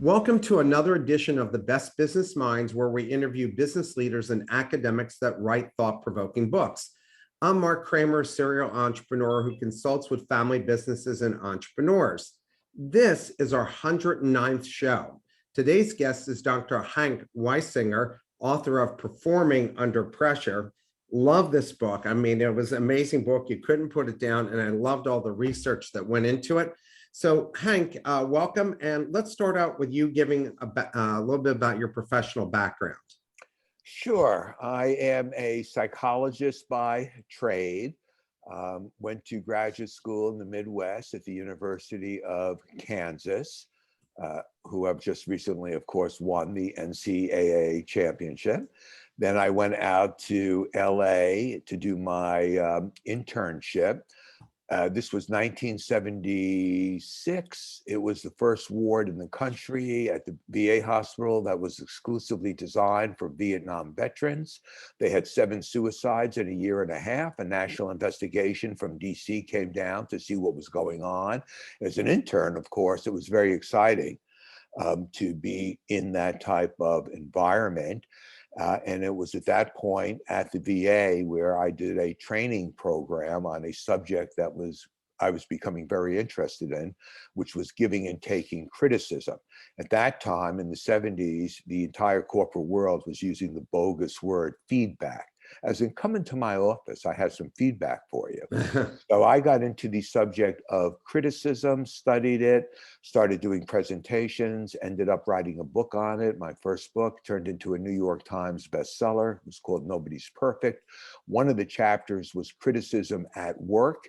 Welcome to another edition of the Best Business Minds, where we interview business leaders and academics that write thought-provoking books. I'm Marc Kramer, serial entrepreneur who consults with family businesses and entrepreneurs. This is our 109th show. Today's guest is Dr. Hank Weisinger, author of Performing Under Pressure. Love this book. I mean, it was an amazing book. You couldn't put it down, and I loved all the research that went into it. So Hank, welcome. And let's start out with you giving a little bit about your professional background. Sure. I am a psychologist by trade. Went to graduate school in the Midwest at the University of Kansas, who have just recently, of course, won the NCAA championship. Then I went out to LA to do my internship. This was 1976. It was the first ward in the country at the VA hospital that was exclusively designed for Vietnam veterans. They had 7 suicides in a year and a half. A national investigation from DC came down to see what was going on. As an intern, of course, it was very exciting to be in that type of environment. And it was at that point at the VA where I did a training program on a subject that I was becoming very interested in, which was giving and taking criticism. At that time in the 70s, the entire corporate world was using the bogus word feedback. As in, come into my office, I have some feedback for you. So I got into the subject of criticism, studied it, started doing presentations, ended up writing a book on it. My first book turned into a New York Times bestseller. It was called Nobody's Perfect. One of the chapters was criticism at work,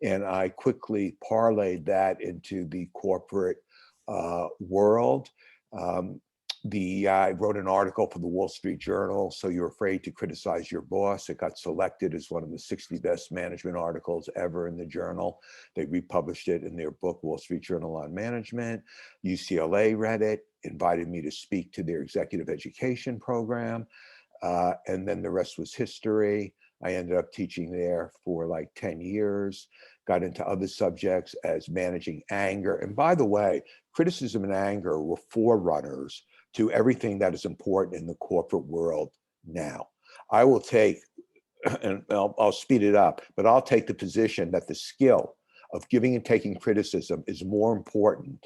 and I quickly parlayed that into the corporate world. I wrote an article for the Wall Street Journal, So You're Afraid to Criticize Your Boss. It got selected as one of the 60 best management articles ever in the journal. They republished it in their book, Wall Street Journal on Management. UCLA read it, invited me to speak to their executive education program. And then the rest was history. I ended up teaching there for like 10 years, got into other subjects as managing anger. And by the way, criticism and anger were forerunners to everything that is important in the corporate world now. I will take, and I'll speed it up, but I'll take the position that the skill of giving and taking criticism is more important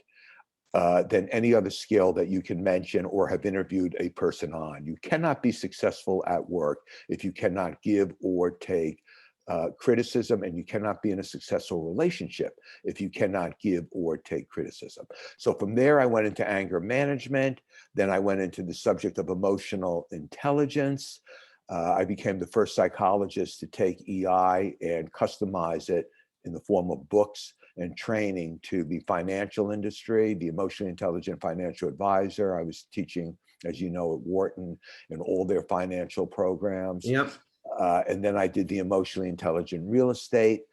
than any other skill that you can mention or have interviewed a person on. You cannot be successful at work if you cannot give or take criticism, and you cannot be in a successful relationship if you cannot give or take criticism. So from there, I went into anger management. Then I went into the subject of emotional intelligence. I became the first psychologist to take EI and customize it in the form of books and training to the financial industry, the emotionally intelligent financial advisor. I was teaching, as you know, at Wharton and all their financial programs. Yep. And then I did the emotionally intelligent real estate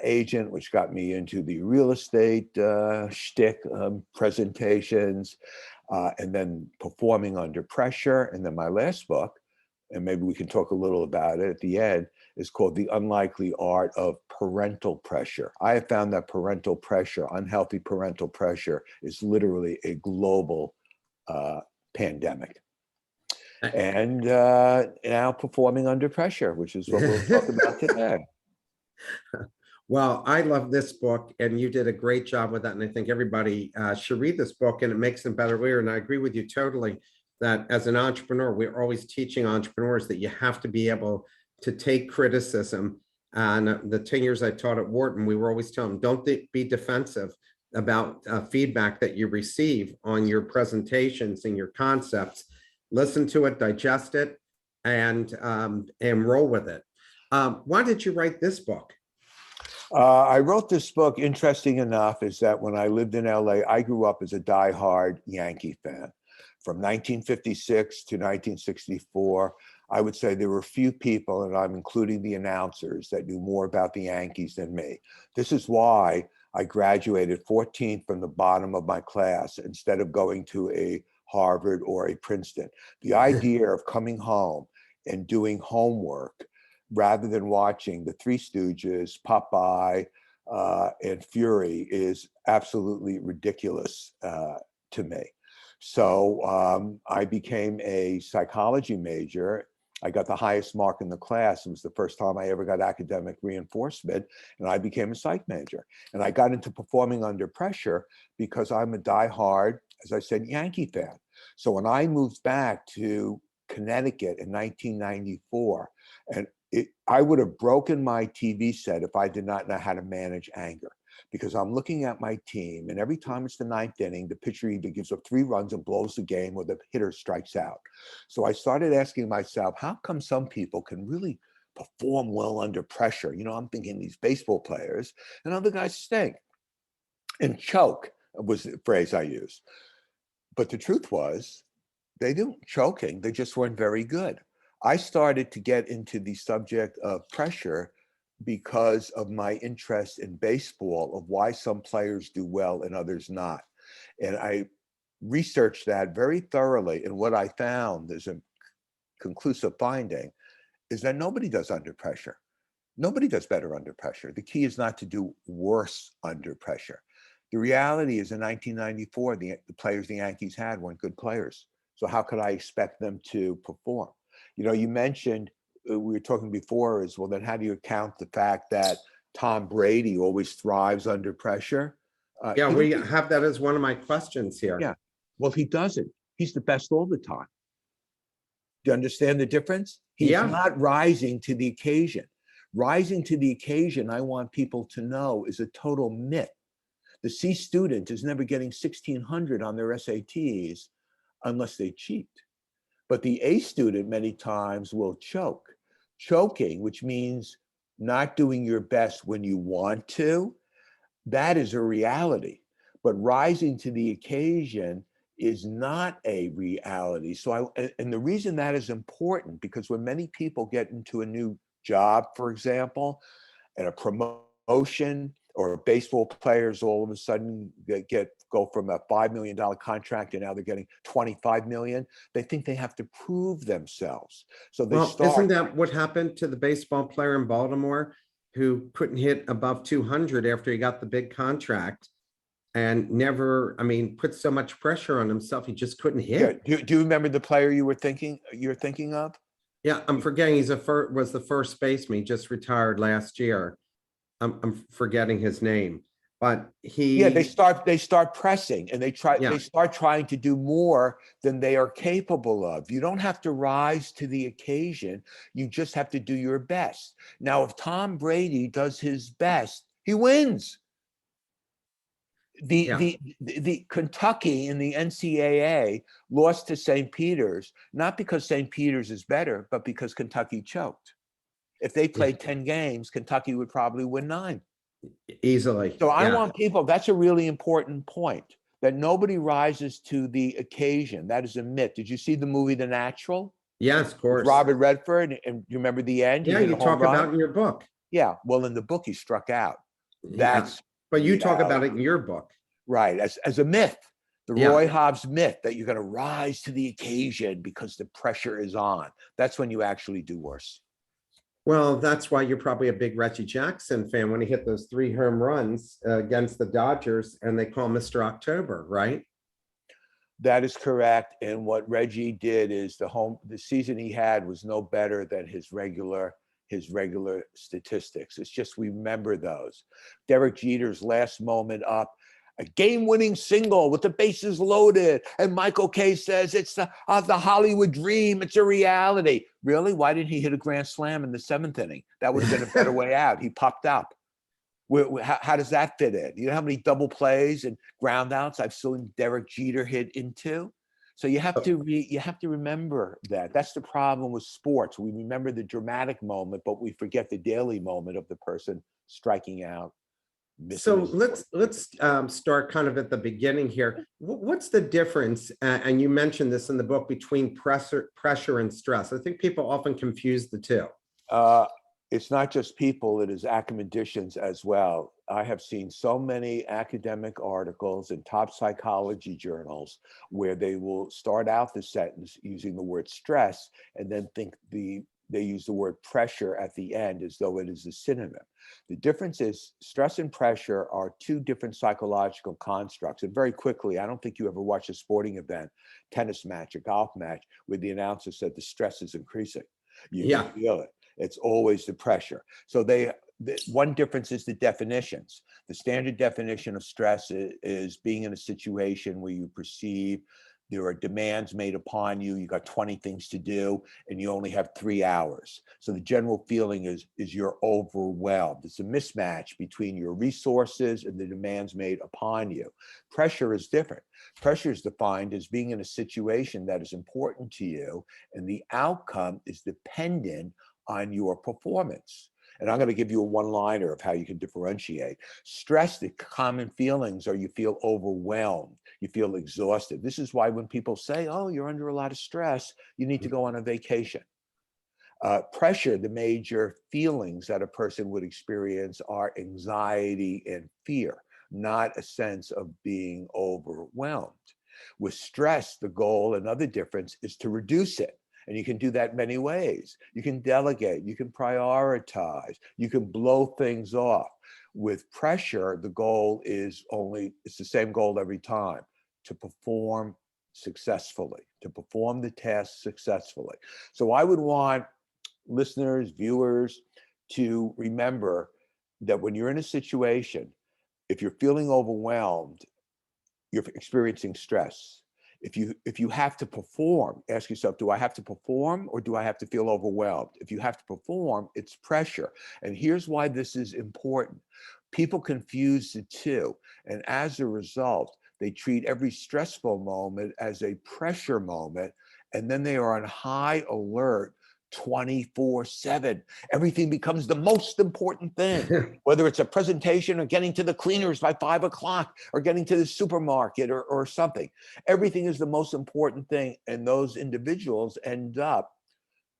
agent, which got me into the real estate shtick presentations, and then performing under pressure. And then my last book, and maybe we can talk a little about it at the end, is called The Unlikely Art of Parental Pressure. I have found that parental pressure, unhealthy parental pressure, is literally a global pandemic. And now performing under pressure, which is what we'll talk about today. Well, I love this book, and you did a great job with that. And I think everybody should read this book, and it makes them better leader. And I agree with you totally that as an entrepreneur, we're always teaching entrepreneurs that you have to be able to take criticism. And the 10 years I taught at Wharton, we were always telling them, don't be defensive about feedback that you receive on your presentations and your concepts. Listen to it, digest it, and roll with it. Why did you write this book? I wrote this book, interesting enough, is that when I lived in LA, I grew up as a diehard Yankee fan. From 1956 to 1964, I would say there were few people, and I'm including the announcers, that knew more about the Yankees than me. This is why I graduated 14th from the bottom of my class instead of going to a Harvard or a Princeton. The idea of coming home and doing homework rather than watching the Three Stooges, Popeye, and Fury is absolutely ridiculous to me. So I became a psychology major. I got the highest mark in the class. It was the first time I ever got academic reinforcement, and I became a psych major. And I got into performing under pressure because I'm a diehard, as I said, Yankee fan. So when I moved back to Connecticut in 1994, and I would have broken my TV set if I did not know how to manage anger, because I'm looking at my team, and every time it's the ninth inning, the pitcher either gives up 3 runs and blows the game, or the hitter strikes out. So I started asking myself, how come some people can really perform well under pressure? You know, I'm thinking these baseball players, and other guys stink. And choke was the phrase I used. But the truth was, they didn't choking, they just weren't very good. I started to get into the subject of pressure because of my interest in baseball, of why some players do well and others not. And I researched that very thoroughly. And what I found is a conclusive finding is that nobody does under pressure. Nobody does better under pressure. The key is not to do worse under pressure. The reality is in 1994, the players the Yankees had weren't good players. So how could I expect them to perform? You know, you mentioned, we were talking before, is, well, then how do you account the fact that Tom Brady always thrives under pressure? Yeah, we have that as one of my questions here. Yeah, well, he doesn't. He's the best all the time. Do you understand the difference? He's not rising to the occasion. Rising to the occasion, I want people to know, is a total myth. The C student is never getting 1,600 on their SATs unless they cheat. But the A student many times will choke. Choking, which means not doing your best when you want to, that is a reality. But rising to the occasion is not a reality. So and the reason that is important, because when many people get into a new job, for example, and a promotion, or baseball players all of a sudden go from a $5 million contract and now they're getting 25 million, they think they have to prove themselves. So they isn't that what happened to the baseball player in Baltimore who couldn't hit above 200 after he got the big contract and never, I mean, put so much pressure on himself, he just couldn't hit. Yeah. Do you remember the player you're thinking of? Yeah, I'm forgetting. Was the first baseman. He just retired last year. I'm forgetting his name, but they start pressing, and they start trying to do more than they are capable of. You don't have to rise to the occasion. You just have to do your best. Now, if Tom Brady does his best, he wins. The Kentucky in the NCAA lost to St. Peter's, not because St. Peter's is better, but because Kentucky choked. If they played 10 games, Kentucky would probably win 9. Easily. So I want people, that's a really important point, that nobody rises to the occasion. That is a myth. Did you see the movie The Natural? Yes, of course. With Robert Redford, and you remember the end? Yeah, you talk about it in your book. Yeah, well, in the book, he struck out. But you talk about it in your book. Right, as a myth. The Roy Hobbs myth that you're going to rise to the occasion because the pressure is on. That's when you actually do worse. Well, that's why you're probably a big Reggie Jackson fan when he hit those 3 home runs against the Dodgers, and they call Mr. October, right? That is correct. And what Reggie did is the season he had was no better than his regular statistics. It's just, we remember those. Derek Jeter's last moment up, a game-winning single with the bases loaded, and Michael Kay says it's the Hollywood dream, it's a reality. Really? Why didn't he hit a grand slam in the 7th inning? That would have been a better way out. He popped up. How does that fit in? You know how many double plays and ground outs I've seen Derek Jeter hit into? So you have to remember that. That's the problem with sports. We remember the dramatic moment, but we forget the daily moment of the person striking out. So let's start kind of at the beginning here. What's the difference? And you mentioned this in the book, between pressure and stress. I think people often confuse the two. It's not just people, it is academicians as well. I have seen so many academic articles in top psychology journals where they will start out the sentence using the word stress and then think the they use the word pressure at the end as though it is a synonym. The difference is stress and pressure are two different psychological constructs. And very quickly, I don't think you ever watched a sporting event, tennis match, a golf match, where the announcer said the stress is increasing. You Yeah. can feel it. It's always the pressure. So one difference is the definitions. The standard definition of stress is being in a situation where you perceive there are demands made upon you. You got 20 things to do, and you only have 3 hours. So the general feeling is you're overwhelmed. It's a mismatch between your resources and the demands made upon you. Pressure is different. Pressure is defined as being in a situation that is important to you, and the outcome is dependent on your performance. And I'm going to give you a one-liner of how you can differentiate. Stress, the common feelings are you feel overwhelmed, you feel exhausted. This is why when people say, oh, you're under a lot of stress, you need to go on a vacation. Pressure, the major feelings that a person would experience are anxiety and fear, not a sense of being overwhelmed. With stress, the goal, another difference, is to reduce it. And you can do that many ways. You can delegate, you can prioritize, you can blow things off. With pressure, the goal is it's the same goal every time, to perform successfully, to perform the task successfully. So I would want listeners, viewers, to remember that when you're in a situation, if you're feeling overwhelmed, you're experiencing stress. If you have to perform, ask yourself, do I have to perform or do I have to feel overwhelmed? If you have to perform, it's pressure. And here's why this is important. People confuse the two. And as a result, they treat every stressful moment as a pressure moment. And then they are on high alert 24/7. Everything becomes the most important thing, whether it's a presentation or getting to the cleaners by 5 o'clock or getting to the supermarket or something. Everything is the most important thing. And those individuals end up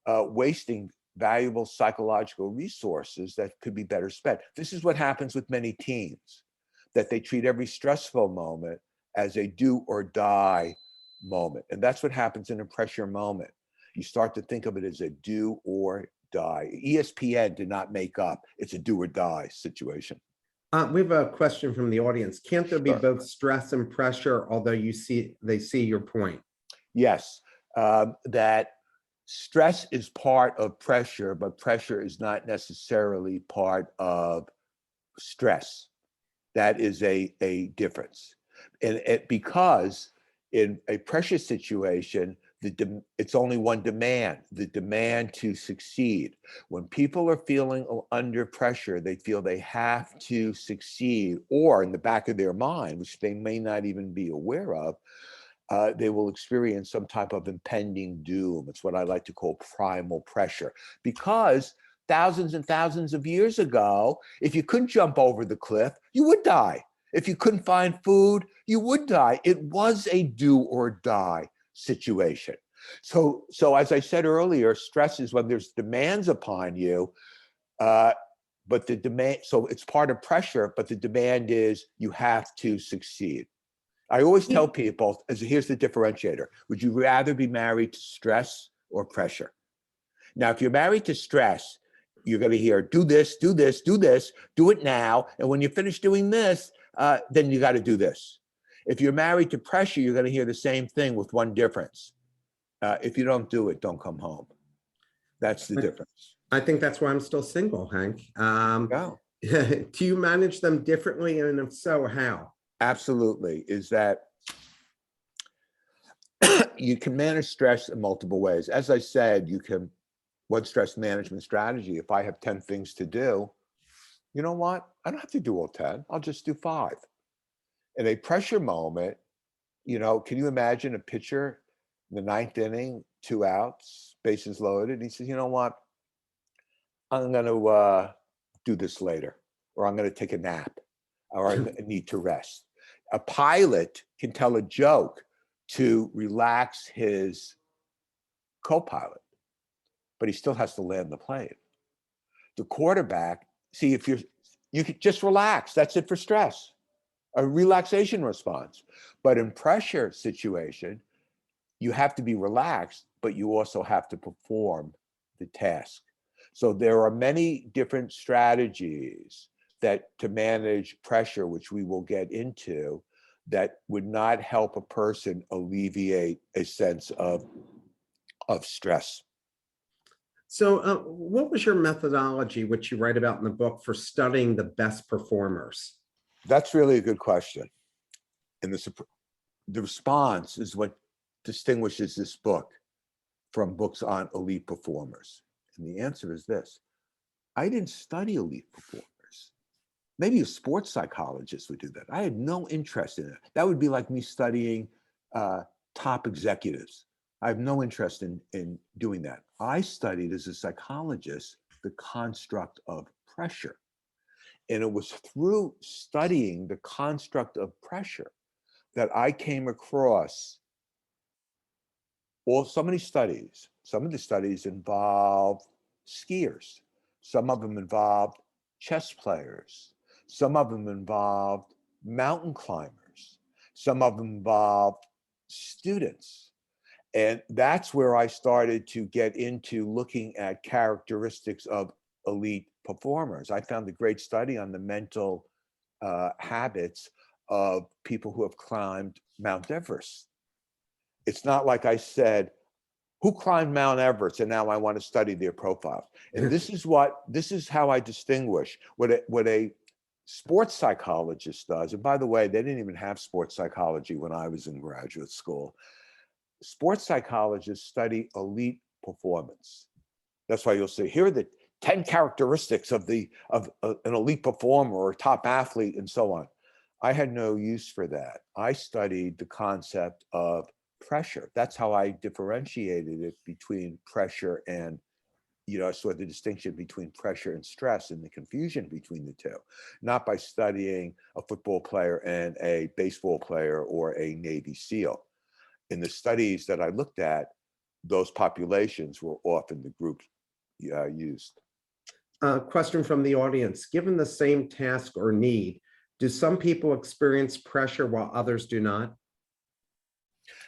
wasting valuable psychological resources that could be better spent. This is what happens with many teens, that they treat every stressful moment as a do or die moment. And that's what happens in a pressure moment. You start to think of it as a do or die. ESPN did not make up. It's a do or die situation. We have a question from the audience. Can't there be Sure. both stress and pressure, although they see your point? Yes, that stress is part of pressure, but pressure is not necessarily part of stress. That is a difference. And because in a pressure situation, it's only one demand, the demand to succeed. When people are feeling under pressure, they feel they have to succeed, or in the back of their mind, which they may not even be aware of, they will experience some type of impending doom. It's what I like to call primal pressure. Because thousands and thousands of years ago, if you couldn't jump over the cliff, you would die. If you couldn't find food, you would die. It was a do or die situation. So as I said earlier, stress is when there's demands upon you, but the demand, so it's part of pressure, but the demand is you have to succeed. I always tell people, here's the differentiator. Would you rather be married to stress or pressure? Now, if you're married to stress, you're going to hear, do this, do this, do this, do it now. And when you finish doing this, then you got to do this. If you're married to pressure, you're going to hear the same thing with one difference. If you don't do it, don't come home. That's the difference. I think that's why I'm still single, Hank. Yeah. Do you manage them differently? And if so, how? Absolutely. Is that you can manage stress in multiple ways. As I said, one stress management strategy, if I have 10 things to do, you know what? I don't have to do all 10. I'll just do 5. In a pressure moment, can you imagine a pitcher in the 9th inning, 2 outs, bases loaded? He says, you know what? I'm going to do this later, or I'm going to take a nap, or I need to rest. A pilot can tell a joke to relax his co-pilot, but he still has to land the plane. The quarterback, see, if you could just relax, that's it for stress, a relaxation response. But in pressure situation, you have to be relaxed, but you also have to perform the task. So there are many different strategies that to manage pressure, which we will get into, that would not help a person alleviate a sense of stress. So what was your methodology, which you write about in the book, for studying the best performers? That's really a good question. And the response is what distinguishes this book from books on elite performers. And the answer is this: I didn't study elite performers. Maybe a sports psychologist would do that. I had no interest in it. That would be like me studying top executives. I have no interest in doing that. I studied as a psychologist the construct of pressure. And it was through studying the construct of pressure that I came across so many studies. Some of the studies involve skiers. Some of them involved chess players. Some of them involved mountain climbers. Some of them involved students. And that's where I started to get into looking at characteristics of elite performers. I found a great study on the mental habits of people who have climbed Mount Everest. It's not like I said, who climbed Mount Everest, and now I want to study their profiles. And this is how I distinguish what a sports psychologist does. And by the way, they didn't even have sports psychology when I was in graduate school. Sports psychologists study elite performance. That's why you'll see here are the 10 characteristics of an elite performer or top athlete and so on. I had no use for that. I studied the concept of pressure. That's how I differentiated it between pressure and, I saw the distinction between pressure and stress and the confusion between the two, not by studying a football player and a baseball player or a Navy SEAL. In the studies that I looked at, those populations were often the groups used. Question from the audience: given the same task or need, do some people experience pressure while others do not?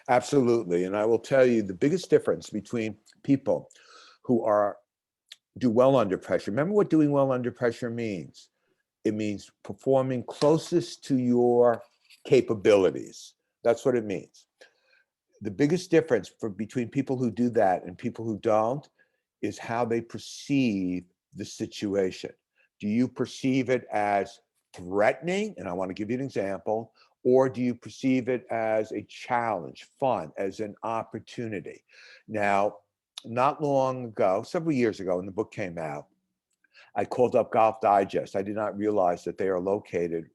Absolutely. And I will tell you the biggest difference between people who do well under pressure. Remember what doing well under pressure means. It means performing closest to your capabilities. That's what it means. The biggest difference between people who do that and people who don't is how they perceive the situation. Do you perceive it as threatening? And I want to give you an example. Or do you perceive it as a challenge, fun, as an opportunity? Now, not long ago, several years ago, when the book came out, I called up Golf Digest. I did not realize that they are located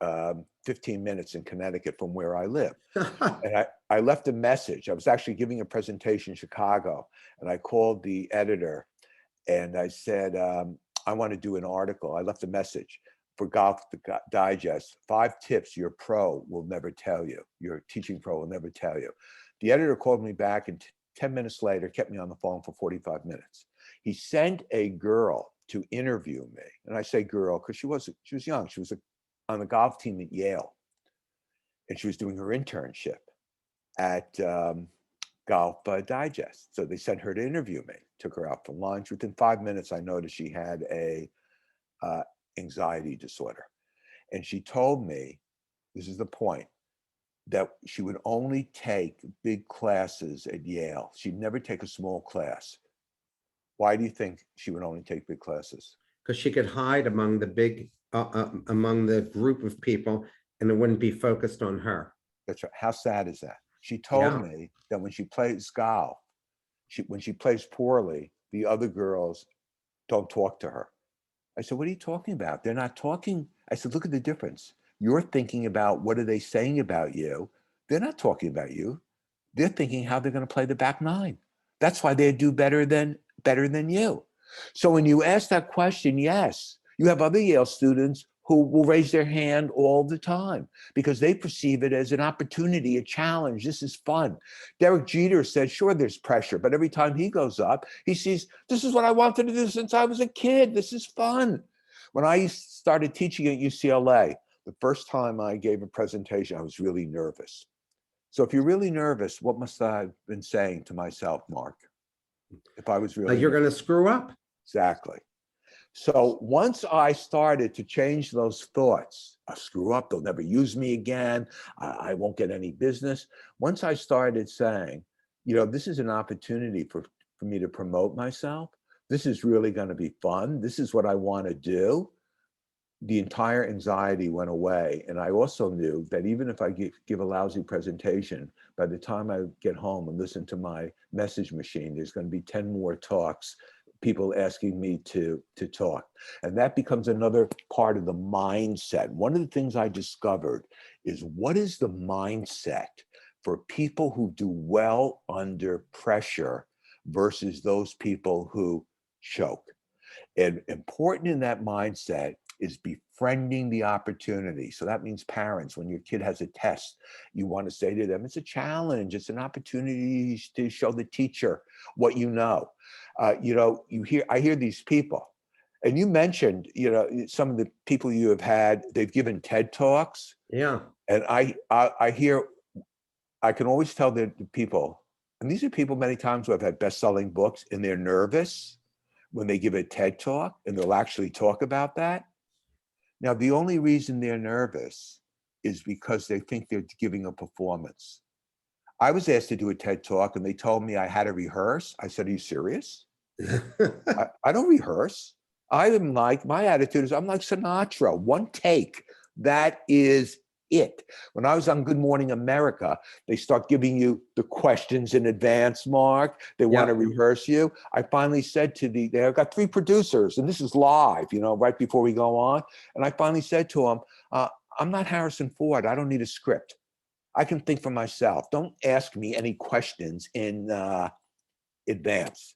15 minutes in Connecticut from where I live. And I left a message. I was actually giving a presentation in Chicago, and I called the editor and I said, I want to do an article. I left a message for Golf Digest, 5 tips your pro will never tell you, your teaching pro will never tell you. The editor called me back, and 10 minutes later, kept me on the phone for 45 minutes. He sent a girl to interview me. And I say girl because she was young. She was on the golf team at Yale. And she was doing her internship at Golf Digest. So they sent her to interview me, took her out for lunch. Within 5 minutes, I noticed she had a anxiety disorder. And she told me, this is the point, that she would only take big classes at Yale. She'd never take a small class. Why do you think she would only take big classes? Because she could hide among the group of people, and it wouldn't be focused on her. That's right. How sad is that? She told me that when she plays golf, when she plays poorly, the other girls don't talk to her. I said, what are you talking about? They're not talking. I said, look at the difference. You're thinking about what are they saying about you. They're not talking about you. They're thinking how they're going to play the back nine. That's why they do better than you. So when you ask that question, yes, you have other Yale students who will raise their hand all the time because they perceive it as an opportunity, a challenge. This is fun. Derek Jeter said, sure, there's pressure, but every time he goes up, he sees, this is what I wanted to do since I was a kid. This is fun. When I started teaching at UCLA, the first time I gave a presentation, I was really nervous. So if you're really nervous, what must I have been saying to myself, Mark? if I was really You're going to screw up. exactly. So once I started to change those thoughts, I'll screw up, they'll never use me again, I won't get any business. Once I started saying, this is an opportunity for me to promote myself. This is really going to be fun. This is what I want to do. The entire anxiety went away. And I also knew that even if I give a lousy presentation, by the time I get home and listen to my message machine, there's going to be 10 more talks, people asking me to talk. And that becomes another part of the mindset. One of the things I discovered is, what is the mindset for people who do well under pressure versus those people who choke? And important in that mindset is befriending the opportunity. So that means parents, when your kid has a test, you want to say to them, it's a challenge, it's an opportunity to show the teacher what you know. I hear these people, and you mentioned, some of the people you have had, they've given TED Talks. Yeah. And I can always tell the people, and these are people many times who have had best-selling books, and they're nervous when they give a TED Talk, and they'll actually talk about that. Now, the only reason they're nervous is because they think they're giving a performance. I was asked to do a TED Talk, and they told me I had to rehearse. I said, are you serious? I don't rehearse. My attitude is, I'm like Sinatra, one take. That is it. When I was on Good Morning America, they start giving you the questions in advance, Mark. They want to rehearse you. I finally said to I've got 3 producers, and this is live, right before we go on. And I finally said to them, I'm not Harrison Ford. I don't need a script. I can think for myself. Don't ask me any questions in advance.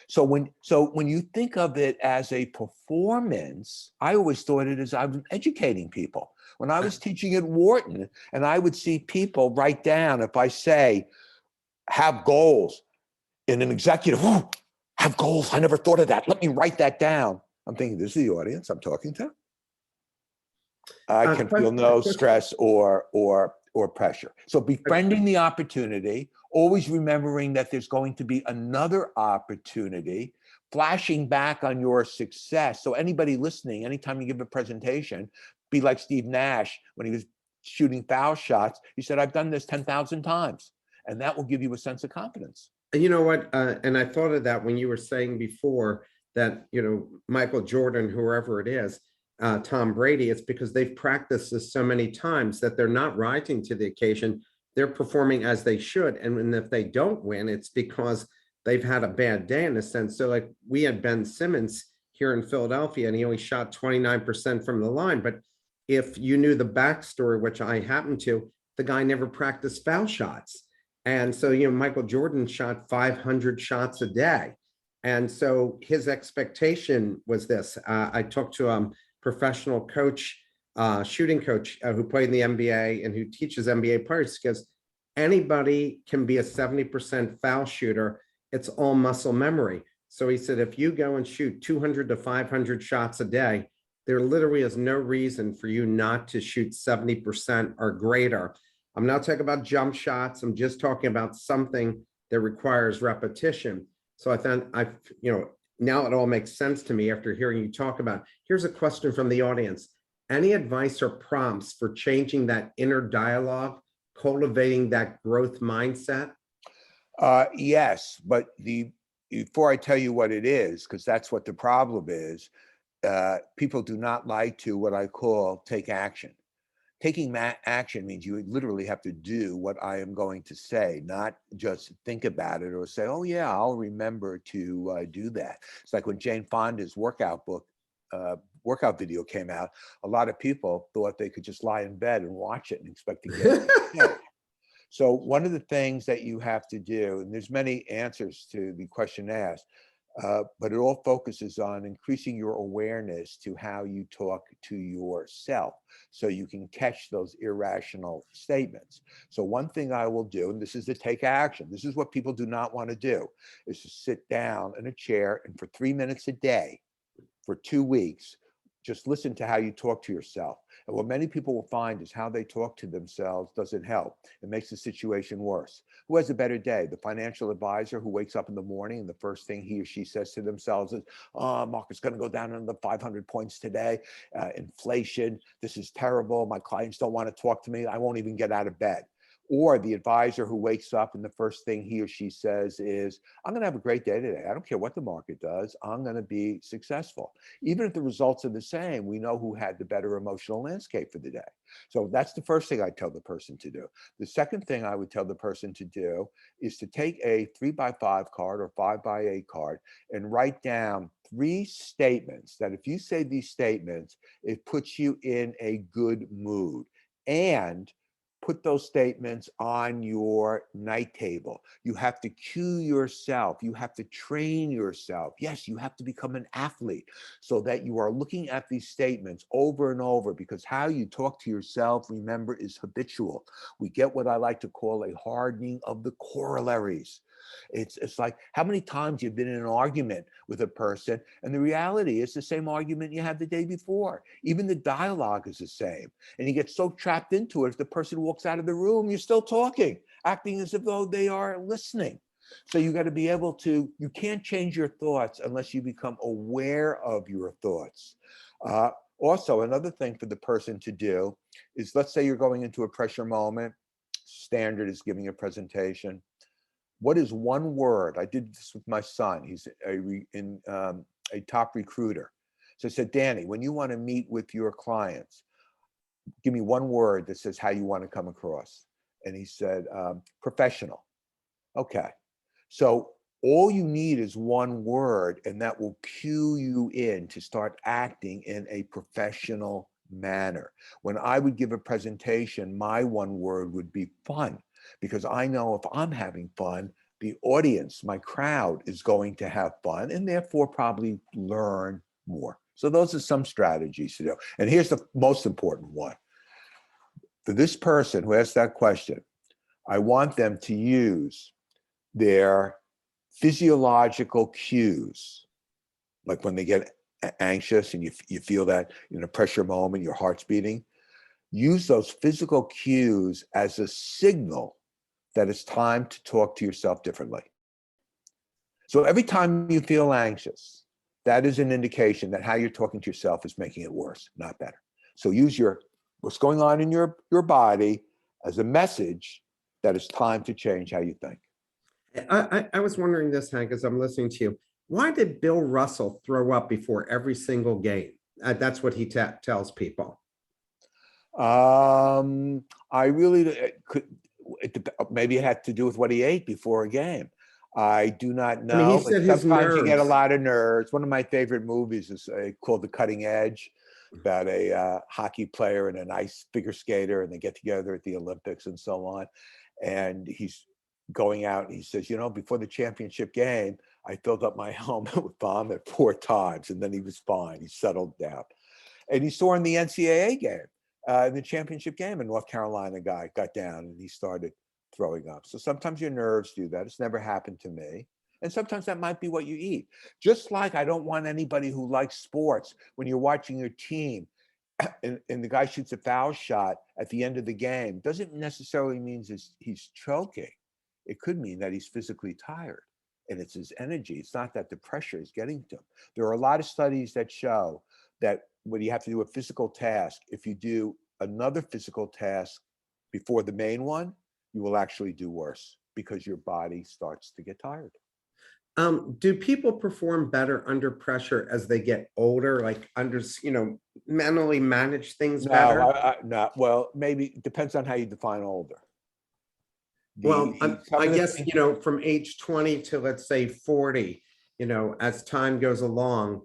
So when you think of it as a performance, I always thought it as I'm educating people. When I was teaching at Wharton, and I would see people write down, if I say, have goals, in an executive, have goals, I never thought of that. Let me write that down. I'm thinking, this is the audience I'm talking to. I can feel no stress or pressure. So befriending the opportunity, always remembering that there's going to be another opportunity, flashing back on your success. So anybody listening, anytime you give a presentation, be like Steve Nash when he was shooting foul shots. He said, I've done this 10,000 times. And that will give you a sense of confidence. You know what? And I thought of that when you were saying before that, Michael Jordan, whoever it is, Tom Brady, it's because they've practiced this so many times that they're not rising to the occasion. They're performing as they should. And if they don't win, it's because they've had a bad day in a sense. So like we had Ben Simmons here in Philadelphia, and he only shot 29% from the line. But if you knew the backstory, which I happen to, the guy never practiced foul shots. And so, Michael Jordan shot 500 shots a day. And so his expectation was this. I talked to a professional coach, shooting coach who played in the NBA and who teaches NBA players, because anybody can be a 70% foul shooter. It's all muscle memory. So he said, if you go and shoot 200 to 500 shots a day, there literally is no reason for you not to shoot 70% or greater. I'm not talking about jump shots. I'm just talking about something that requires repetition. So I thought, now it all makes sense to me after hearing you talk about. Here's a question from the audience. Any advice or prompts for changing that inner dialogue, cultivating that growth mindset? Yes, but before I tell you what it is, because that's what the problem is, people do not like to, what I call, take action. Taking action means you literally have to do what I am going to say, not just think about it or say, oh yeah, I'll remember to do that. It's like when Jane Fonda's workout video came out, a lot of people thought they could just lie in bed and watch it and expect to get it. So one of the things that you have to do, and there's many answers to the question asked, but it all focuses on increasing your awareness to how you talk to yourself so you can catch those irrational statements. So one thing I will do, and this is to take action, this is what people do not want to do, is to sit down in a chair and for 3 minutes a day for 2 weeks, Just listen to how you talk to yourself. And what many people will find is how they talk to themselves doesn't help. It makes the situation worse. Who has a better day? The financial advisor who wakes up in the morning and the first thing he or she says to themselves is, oh, market's going to go down another 500 points today. Inflation, this is terrible. My clients don't want to talk to me. I won't even get out of bed. Or the advisor who wakes up and the first thing he or she says is, I'm going to have a great day today. I don't care what the market does. I'm going to be successful. Even if the results are the same, we know who had the better emotional landscape for the day. So that's the first thing I tell the person to do. The second thing I would tell the person to do is to take a 3x5 card or 5x8 card and write down 3 statements that if you say these statements, it puts you in a good mood. And put those statements on your night table. You have to cue yourself. You have to train yourself. Yes, you have to become an athlete so that you are looking at these statements over and over, because how you talk to yourself, remember, is habitual. We get what I like to call a hardening of the corollaries. It's like how many times you've been in an argument with a person, and the reality is the same argument you had the day before. Even the dialogue is the same. And you get so trapped into it, if the person walks out of the room, you're still talking, acting as if though they are listening. So you got to be able to, you can't change your thoughts unless you become aware of your thoughts. Also, another thing for the person to do is, let's say you're going into a pressure moment. Standard is giving a presentation. What is one word? I did this with my son. He's a top recruiter. So I said, Danny, when you want to meet with your clients, give me one word that says how you want to come across. And he said, professional. Okay. So all you need is one word, and that will cue you in to start acting in a professional manner. When I would give a presentation, my one word would be fun, because I know if I'm having fun, the audience, my crowd, is going to have fun and therefore probably learn more. So those are some strategies to do. And here's the most important one. For this person who asked that question, I want them to use their physiological cues, like when they get anxious and you feel that in a pressure moment, your heart's beating. Use those physical cues as a signal that it's time to talk to yourself differently. So every time you feel anxious, that is an indication that how you're talking to yourself is making it worse, not better. So use what's going on in your body as a message that it's time to change how you think. I was wondering this, Hank, as I'm listening to you. Why did Bill Russell throw up before every single game? That's what he tells people. I really could. Maybe it had to do with what he ate before a game. I do not know. I mean, he but said his sometimes you get a nerves. lot of nerves. One of my favorite movies is called The Cutting Edge, about a hockey player and an ice figure skater, and they get together at the Olympics and so on. And he's going out and he says, before the championship game, I filled up my helmet with vomit 4 times, and then he was fine. He settled down. And he saw in the NCAA game, in the championship game, a North Carolina guy got down and he started throwing up. So sometimes your nerves do that. It's never happened to me. And sometimes that might be what you eat. Just like I don't want anybody who likes sports, when you're watching your team and the guy shoots a foul shot at the end of the game, doesn't necessarily mean he's choking. It could mean that he's physically tired, and it's his energy. It's not that the pressure is getting to him. There are a lot of studies that show that when you have to do a physical task, if you do another physical task before the main one, you will actually do worse because your body starts to get tired. Do people perform better under pressure as they get older, like mentally manage things better? No. Well, maybe it depends on how you define older. Well, Some I of the guess, things, from age 20 to, let's say, 40, as time goes along,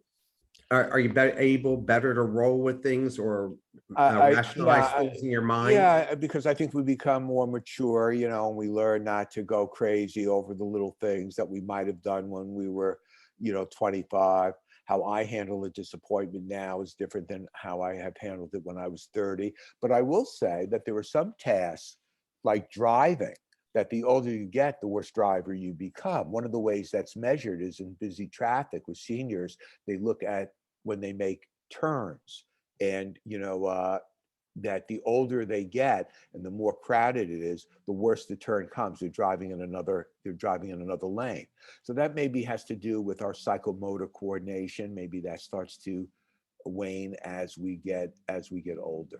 are you better to roll with things, or rationalize things in your mind? yeah, because I think we become more mature, and we learn not to go crazy over the little things that we might have done when we were, 25. How I handle a disappointment now is different than how I have handled it when I was 30. But I will say that there are some tasks, like driving, that the older you get, the worse driver you become. One of the ways that's measured is in busy traffic with seniors. They look at when they make turns. And, that the older they get and the more crowded it is, the worse the turn comes. They're driving in another lane. So that maybe has to do with our psychomotor coordination. Maybe that starts to wane as we get older.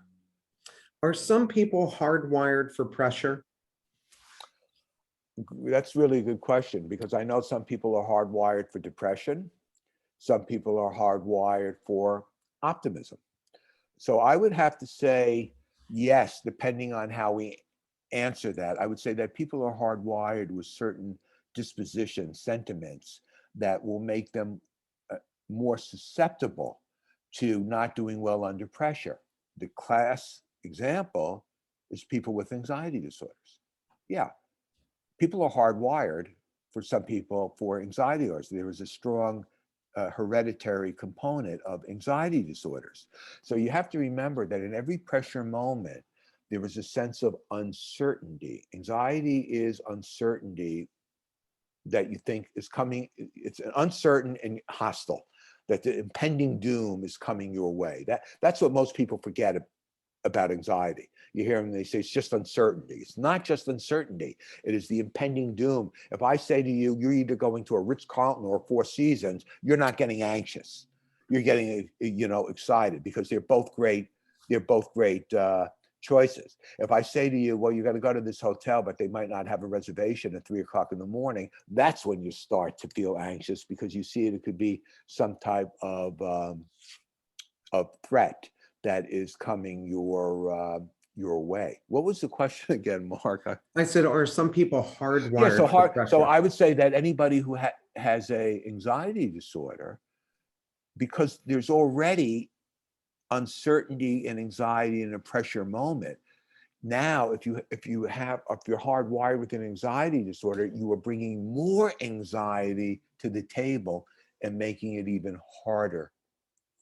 Are some people hardwired for pressure? That's really a good question, because I know some people are hardwired for depression. Some people are hardwired for optimism. So I would have to say yes, depending on how we answer that. I would say that people are hardwired with certain dispositions, sentiments that will make them more susceptible to not doing well under pressure. The class example is people with anxiety disorders. Yeah, people are hardwired for some people for anxiety disorders. There is a strong hereditary component of anxiety disorders. So you have to remember that in every pressure moment, there is a sense of uncertainty. Anxiety is uncertainty that you think is coming. It's uncertain and hostile, that the impending doom is coming your way. That's what most people forget about anxiety. You hear them, they say it's just uncertainty. It's not just uncertainty. It is the impending doom. If I say to you, you're either going to a Ritz-Carlton or a Four Seasons, you're not getting anxious. You're getting, excited, because they're both great. They're both great choices. If I say to you, well, you got to go to this hotel, but they might not have a reservation at 3 o'clock in the morning, that's when you start to feel anxious, because you see it could be some type of threat that is coming your way. What was the question again, Mark? I said, are some people Yeah, hardwired so for So pressure? I would say that anybody who has a anxiety disorder, because there's already uncertainty and anxiety in a pressure moment. Now, if you're hardwired with an anxiety disorder, you are bringing more anxiety to the table and making it even harder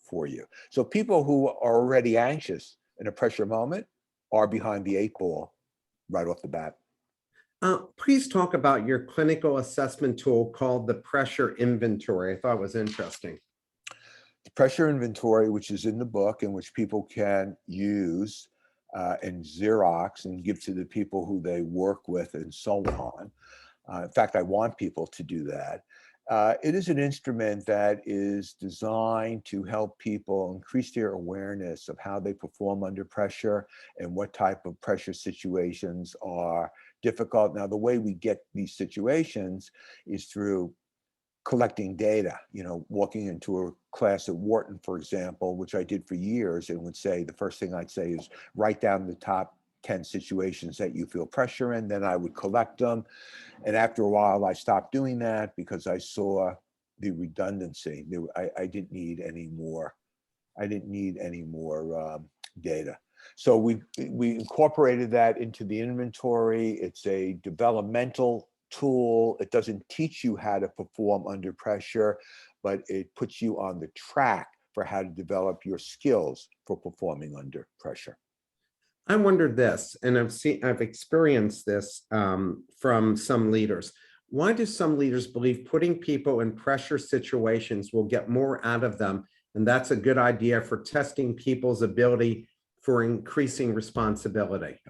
for you. So people who are already anxious in a pressure moment are behind the 8 ball right off the bat. Please talk about your clinical assessment tool called the pressure inventory. I thought it was interesting. The pressure inventory, which is in the book and which people can use and Xerox and give to the people who they work with and so on. In fact, I want people to do that. It is an instrument that is designed to help people increase their awareness of how they perform under pressure and what type of pressure situations are difficult. Now, the way we get these situations is through collecting data, walking into a class at Wharton, for example, which I did for years, and would say, the first thing I'd say is write down the top 10 situations that you feel pressure in. Then I would collect them. And after a while, I stopped doing that because I saw the redundancy. I didn't need any more. I didn't need any more data. So we incorporated that into the inventory. It's a developmental tool. It doesn't teach you how to perform under pressure, but it puts you on the track for how to develop your skills for performing under pressure. I wondered this, and I've experienced this from some leaders. Why do some leaders believe putting people in pressure situations will get more out of them? And that's a good idea for testing people's ability for increasing responsibility.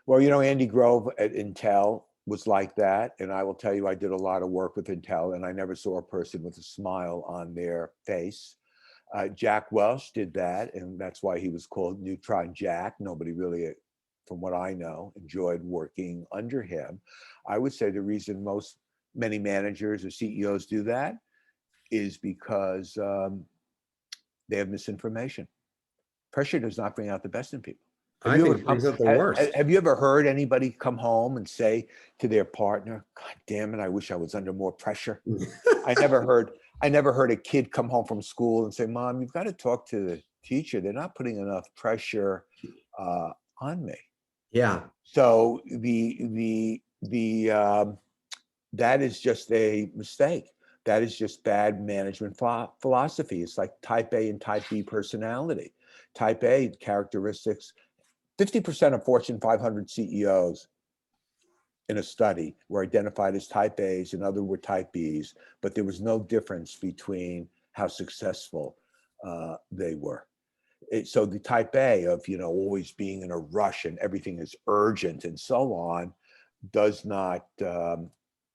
Well, Andy Grove at Intel was like that. And I will tell you, I did a lot of work with Intel, and I never saw a person with a smile on their face. Jack Welch did that, and that's why he was called Neutron Jack. Nobody really, from what I know, enjoyed working under him. I would say the reason many managers or CEOs do that is because they have misinformation. Pressure does not bring out the best in people. I think it brings out the worst. Have you ever heard anybody come home and say to their partner, "God damn it, I wish I was under more pressure"? I never heard a kid come home from school and say, "Mom, you've got to talk to the teacher. They're not putting enough pressure on me." Yeah. So that is just a mistake. That is just bad management philosophy. It's like type A and type B personality. Type A characteristics. 50% of Fortune 500 CEOs in a study were identified as type A's and others were type B's, but there was no difference between how successful they were. So the type A of, always being in a rush and everything is urgent and so on does not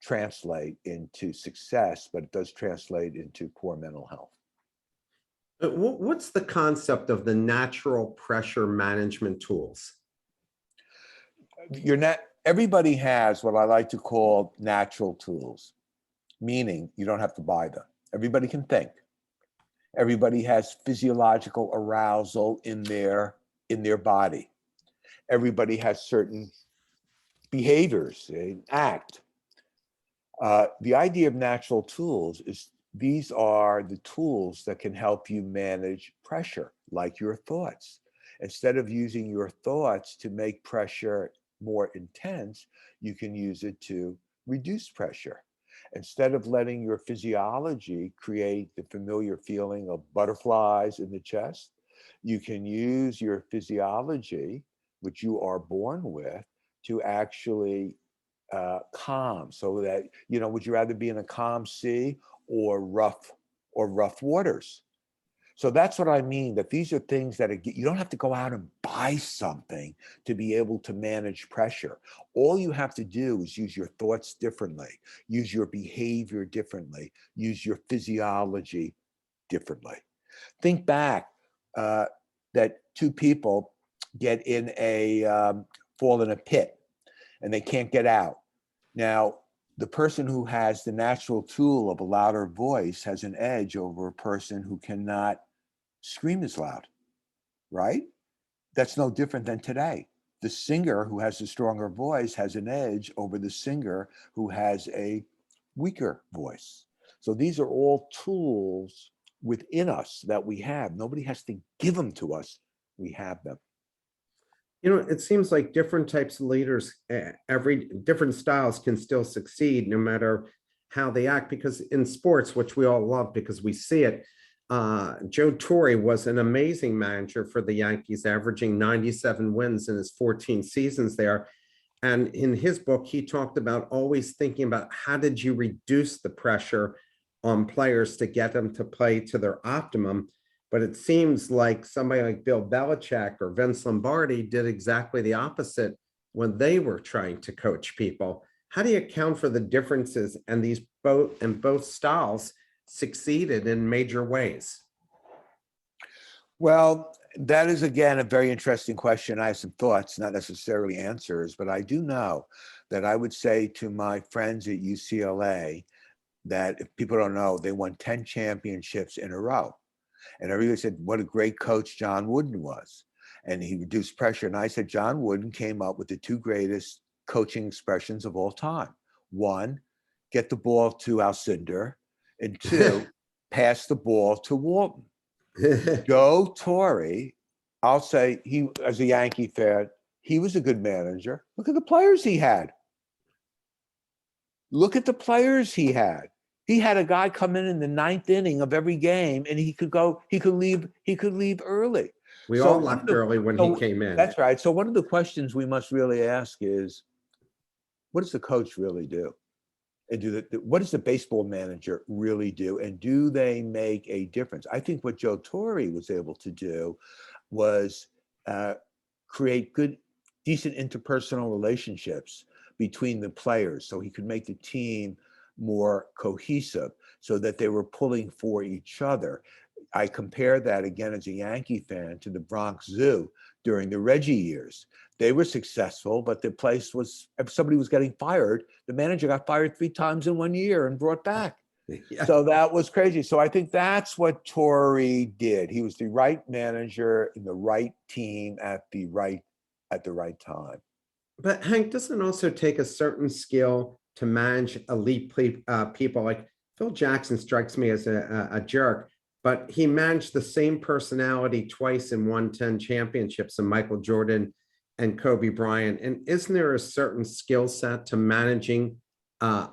translate into success, but it does translate into poor mental health. What's the concept of the natural pressure management tools? Everybody has what I like to call natural tools, meaning you don't have to buy them. Everybody can think. Everybody has physiological arousal in their body. Everybody has certain behaviors, they act. The idea of natural tools is these are the tools that can help you manage pressure, like your thoughts. Instead of using your thoughts to make pressure more intense, you can use it to reduce pressure. Instead of letting your physiology create the familiar feeling of butterflies in the chest, you can use your physiology, which you are born with, to actually calm. So that, would you rather be in a calm sea or rough waters? So that's what I mean, that these are things that you don't have to go out and buy something to be able to manage pressure. All you have to do is use your thoughts differently, use your behavior differently, use your physiology differently. Think back that two people fall in a pit and they can't get out. Now, the person who has the natural tool of a louder voice has an edge over a person who cannot scream as loud, right? That's no different than today. The singer who has a stronger voice has an edge over the singer who has a weaker voice. So these are all tools within us that we have. Nobody has to give them to us. We have them. It seems like different types of leaders, every different styles can still succeed no matter how they act. Because in sports, which we all love because we see it, Joe Torre was an amazing manager for the Yankees, averaging 97 wins in his 14 seasons there. And in his book, he talked about always thinking about how did you reduce the pressure on players to get them to play to their optimum. But it seems like somebody like Bill Belichick or Vince Lombardi did exactly the opposite when they were trying to coach people. How do you account for the differences and both styles succeeded in major ways? Well, that is, again, a very interesting question. I have some thoughts, not necessarily answers, but I do know that I would say to my friends at UCLA that, if people don't know, they won 10 championships in a row. And everybody said, what a great coach John Wooden was. And he reduced pressure. And I said, John Wooden came up with the two greatest coaching expressions of all time. One, get the ball to Alcindor. And two, pass the ball to Walton. Joe Torre, I'll say, he, as a Yankee fan, he was a good manager. Look at the players he had. Look at the players he had. He had a guy come in the ninth inning of every game, and he could leave early. We all left early when he came in. That's right. So one of the questions we must really ask is, what does the coach really do? And what does the baseball manager really do? And do they make a difference? I think what Joe Torre was able to do was create good, decent interpersonal relationships between the players, so he could make the team more cohesive, so that they were pulling for each other. I compare that, again, as a Yankee fan, to the Bronx Zoo during the Reggie years. They were successful, but the place was, if somebody was getting fired, the manager got fired 3 times in 1 year and brought back. Yeah. So that was crazy. So I think that's what Torre did. He was the right manager in the right team at the right time. But Hank, doesn't it also take a certain skill to manage elite people? Like Phil Jackson strikes me as a jerk, but he managed the same personality twice and won 10 championships, and Michael Jordan and Kobe Bryant. And isn't there a certain skill set to managing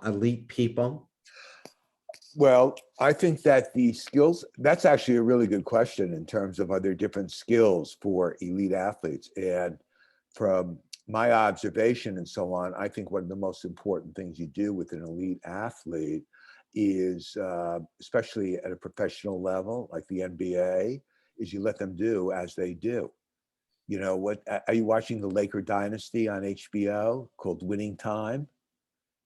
elite people? Well, I think that the skills, that's actually a really good question in terms of, are there different skills for elite athletes? And from my observation and so on, I think one of the most important things you do with an elite athlete is, especially at a professional level like the NBA, is you let them do as they do. You know what? Are you watching the Laker Dynasty on HBO called Winning Time?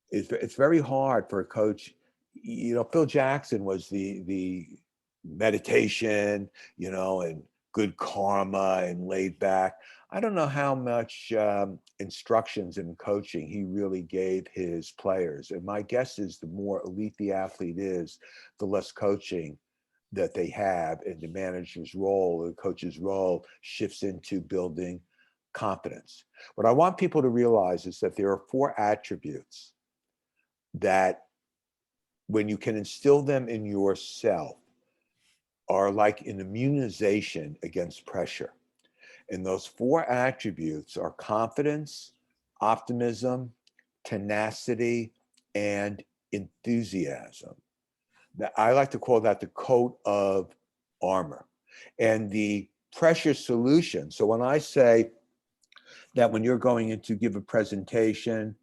It's very hard for a coach. You know, Phil Jackson was the meditation, you know, and good karma and laid back. I don't know how much instructions in coaching he really gave his players. And my guess is the more elite the athlete is, the less coaching that they have, and the manager's role, the coach's role shifts into building confidence. What I want people to realize is that there are 4 attributes that, when you can instill them in yourself, are like an immunization against pressure. And those 4 attributes are confidence, optimism, tenacity, and enthusiasm. I like to call that the coat of armor. And the pressure solution. So when I say that when you're going in to give a presentation,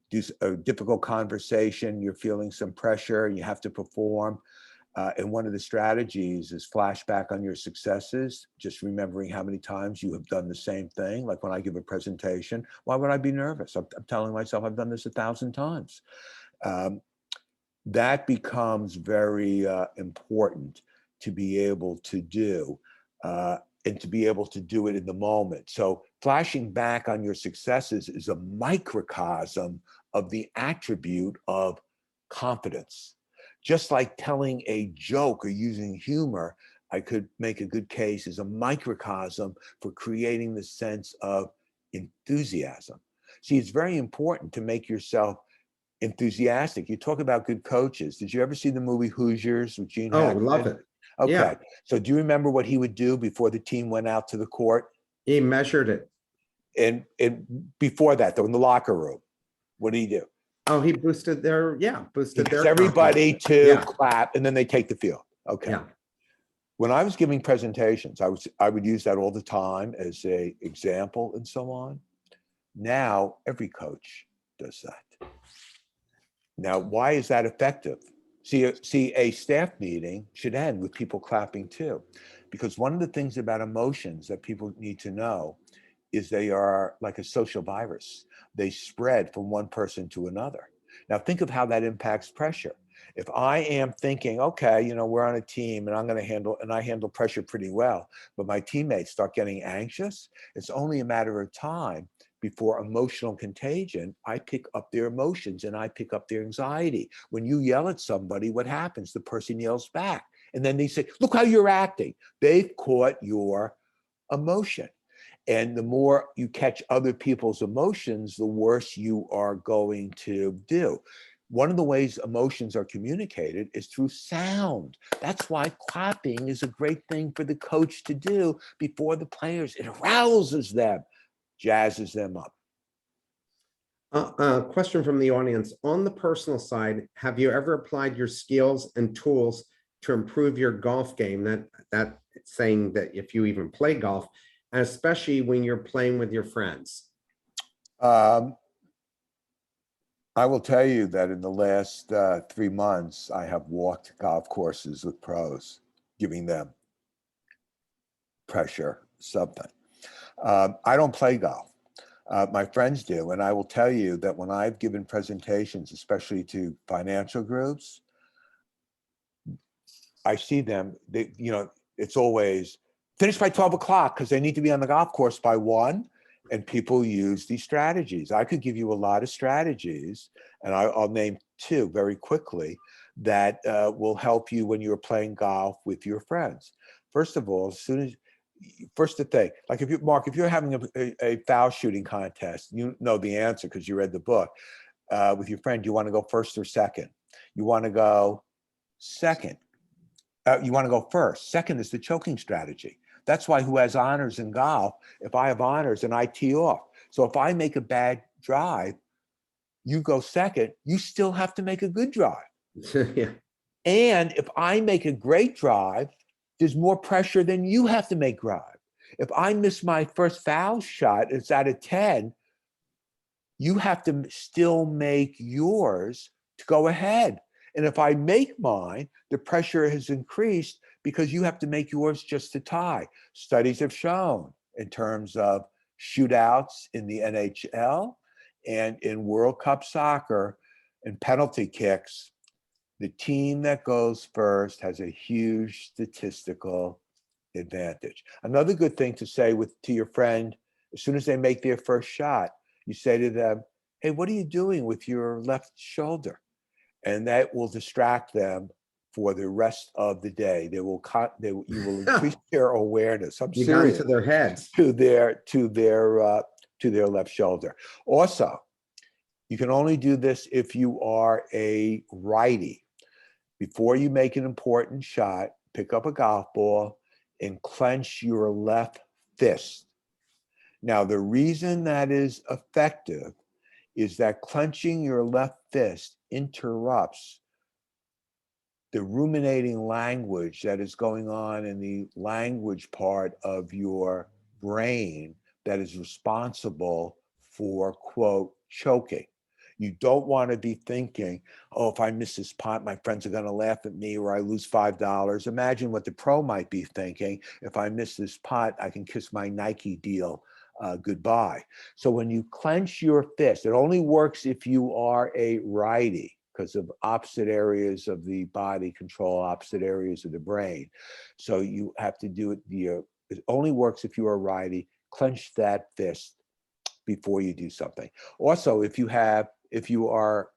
do a difficult conversation, you're feeling some pressure and you have to perform. And one of the strategies is flashback on your successes, just remembering how many times you have done the same thing. Like when I give a presentation, why would I be nervous? I'm telling myself I've done this 1,000 times. That becomes very important to be able to do, and to be able to do it in the moment. So flashing back on your successes is a microcosm of the attribute of confidence. Just like telling a joke or using humor, I could make a good case, is a microcosm for creating the sense of enthusiasm. See, it's very important to make yourself enthusiastic. You talk about good coaches. Did you ever see the movie Hoosiers with Gene Oh, Hackman? love it. Okay. Yeah. So do you remember what he would do before the team went out to the court? He measured it. And before that, though, in the locker room, what did he do? Oh, he boosted their, He boosted gets their everybody confidence. to Yeah. clap, and then they take the field. Okay. Yeah. When I was giving presentations, I would use that all the time as a example and so on. Now every coach does that. Now, why is that effective? See, a staff meeting should end with people clapping too, because one of the things about emotions that people need to know is they are like a social virus. They spread from one person to another. Now, think of how that impacts pressure. If I am thinking, okay, you know, we're on a team and I handle pressure pretty well, but my teammates start getting anxious, it's only a matter of time before emotional contagion, I pick up their emotions and I pick up their anxiety. When you yell at somebody, what happens? The person yells back. And then they say, look how you're acting. They've caught your emotion. And the more you catch other people's emotions, the worse you are going to do. One of the ways emotions are communicated is through sound. That's why clapping is a great thing for the coach to do before the players. It arouses them, jazzes them up. Question from the audience. On the personal side, have you ever applied your skills and tools to improve your golf game? That saying that if you even play golf, and especially when you're playing with your friends. I will tell you that in the last 3 months, I have walked golf courses with pros, giving them pressure, something. I don't play golf. My friends do. And I will tell you that when I've given presentations, especially to financial groups, I see them, it's always finish by 12 o'clock because they need to be on the golf course by 1. And people use these strategies. I could give you a lot of strategies, and I'll name 2 very quickly that will help you when you're playing golf with your friends. First of all, first to think, like Mark, if you're having a foul shooting contest, you know the answer because you read the book. With your friend, you want to go first or second? You want to go second. You want to go first. Second is the choking strategy. That's why who has honors in golf, if I have honors and I tee off. So if I make a bad drive, you go second, you still have to make a good drive. Yeah. And if I make a great drive, there's more pressure than you have to make drive. If I miss my first foul shot, it's out of 10, you have to still make yours to go ahead. And if I make mine, the pressure has increased because you have to make yours just to tie. Studies have shown in terms of shootouts in the NHL and in World Cup soccer and penalty kicks, the team that goes first has a huge statistical advantage. Another good thing to say to your friend, as soon as they make their first shot, you say to them, hey, what are you doing with your left shoulder? And that will distract them for the rest of the day. You will increase their awareness. I'm You got serious. into their heads. To their left shoulder. Also, you can only do this if you are a righty. Before you make an important shot, pick up a golf ball and clench your left fist. Now, the reason that is effective is that clenching your left fist interrupts the ruminating language that is going on in the language part of your brain that is responsible for, quote, choking. You don't want to be thinking, oh, if I miss this pot, my friends are going to laugh at me or I lose $5. Imagine what the pro might be thinking. If I miss this pot, I can kiss my Nike deal goodbye. So when you clench your fist, it only works if you are a righty because of opposite areas of the body control opposite areas of the brain. So you have to do it. It only works if you are a righty. Clench that fist before you do something. Also, if you are,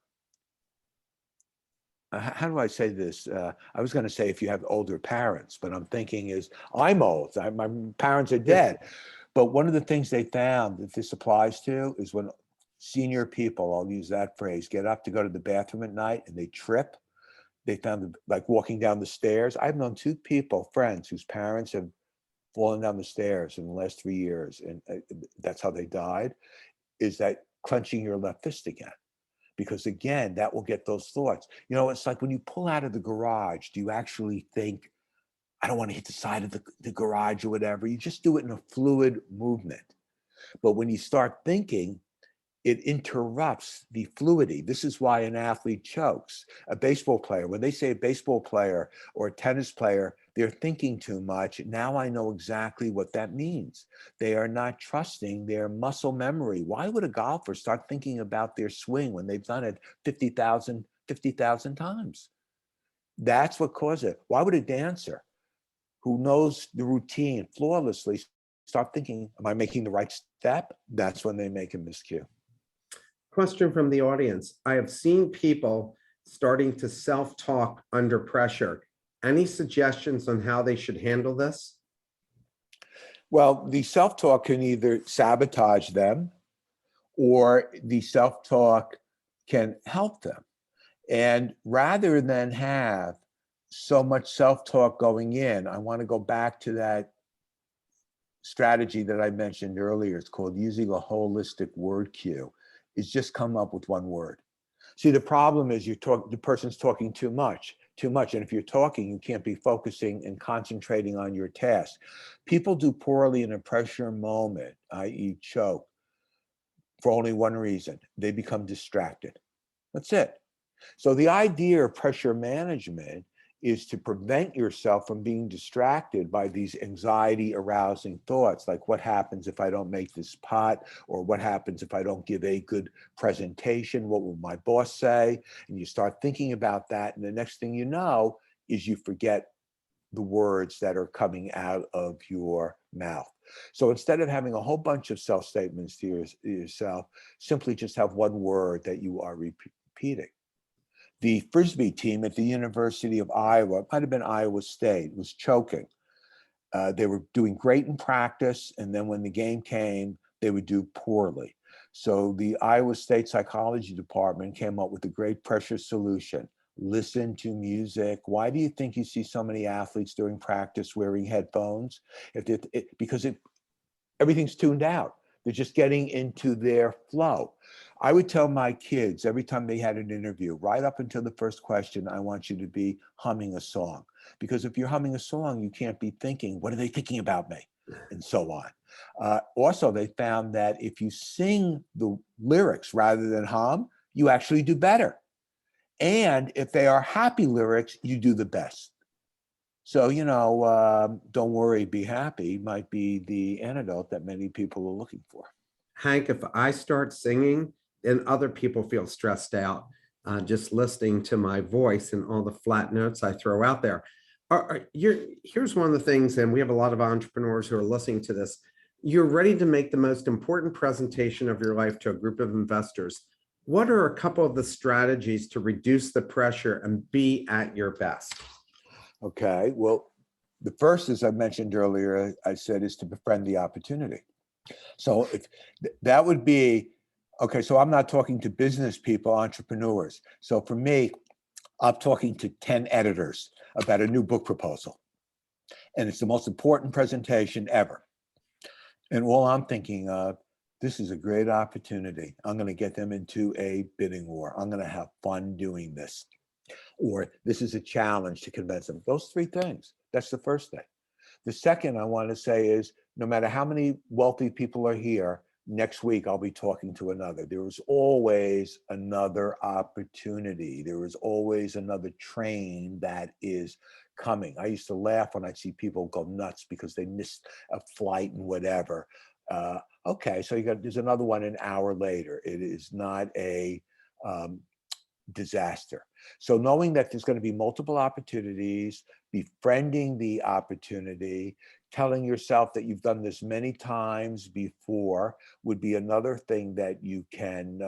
how do I say this? I was going to say if you have older parents, but I'm thinking I'm old. My parents are dead. But one of the things they found that this applies to is when senior people, I'll use that phrase, get up to go to the bathroom at night and they trip. They found like walking down the stairs. I've known two friends whose parents have fallen down the stairs in the last 3 years, and that's how they died, is that clenching your left fist again. Because again, that will get those thoughts. You know, it's like when you pull out of the garage, do you actually think, I don't want to hit the side of the garage or whatever? You just do it in a fluid movement. But when you start thinking, it interrupts the fluidity. This is why an athlete chokes. A baseball player, when they say a baseball player or a tennis player, they're thinking too much. Now I know exactly what that means. They are not trusting their muscle memory. Why would a golfer start thinking about their swing when they've done it 50,000 times? That's what caused it. Why would a dancer who knows the routine flawlessly start thinking, am I making the right step? That's when they make a miscue. Question from the audience. I have seen people starting to self-talk under pressure. Any suggestions on how they should handle this? Well, the self-talk can either sabotage them or the self-talk can help them. And rather than have so much self-talk going in, I want to go back to that strategy that I mentioned earlier. It's called using a holistic word cue. Is just come up with one word. See, the problem is the person's talking too much. And if you're talking, you can't be focusing and concentrating on your task. People do poorly in a pressure moment, i.e. choke, for only one reason. They become distracted. That's it. So the idea of pressure management is to prevent yourself from being distracted by these anxiety arousing thoughts, like what happens if I don't make this pot, or what happens if I don't give a good presentation, what will my boss say? And you start thinking about that, and the next thing you know is you forget the words that are coming out of your mouth. So instead of having a whole bunch of self-statements to yourself, simply just have one word that you are repeating. The Frisbee team at the University of Iowa, it might have been Iowa State, was choking. They were doing great in practice, and then when the game came, they would do poorly. So the Iowa State psychology department came up with a great pressure solution. Listen to music. Why do you think you see so many athletes during practice wearing headphones? Because everything's tuned out. They're just getting into their flow. I would tell my kids every time they had an interview, right up until the first question, I want you to be humming a song. Because if you're humming a song, you can't be thinking, what are they thinking about me? And so on. Also, they found that if you sing the lyrics rather than hum, you actually do better. And if they are happy lyrics, you do the best. So, don't worry, be happy might be the antidote that many people are looking for. Hank, if I start singing, then other people feel stressed out just listening to my voice and all the flat notes I throw out there. Here's one of the things, and we have a lot of entrepreneurs who are listening to this. You're ready to make the most important presentation of your life to a group of investors. What are a couple of the strategies to reduce the pressure and be at your best? Okay, well, the first, as I mentioned earlier, I said, is to befriend the opportunity. So if that would be, okay, so I'm not talking to business people, entrepreneurs. So for me, I'm talking to 10 editors about a new book proposal. And it's the most important presentation ever. And all I'm thinking of, this is a great opportunity. I'm going to get them into a bidding war. I'm going to have fun doing this. Or this is a challenge to convince them. Those three things. That's the first thing. The second I want to say is, no matter how many wealthy people are here, next week I'll be talking to another. There is always another opportunity. There is always another train that is coming. I used to laugh when I'd see people go nuts because they missed a flight and whatever. Okay, so there's another one an hour later. It is not a disaster. So knowing that there's going to be multiple opportunities, befriending the opportunity, telling yourself that you've done this many times before would be another thing that you can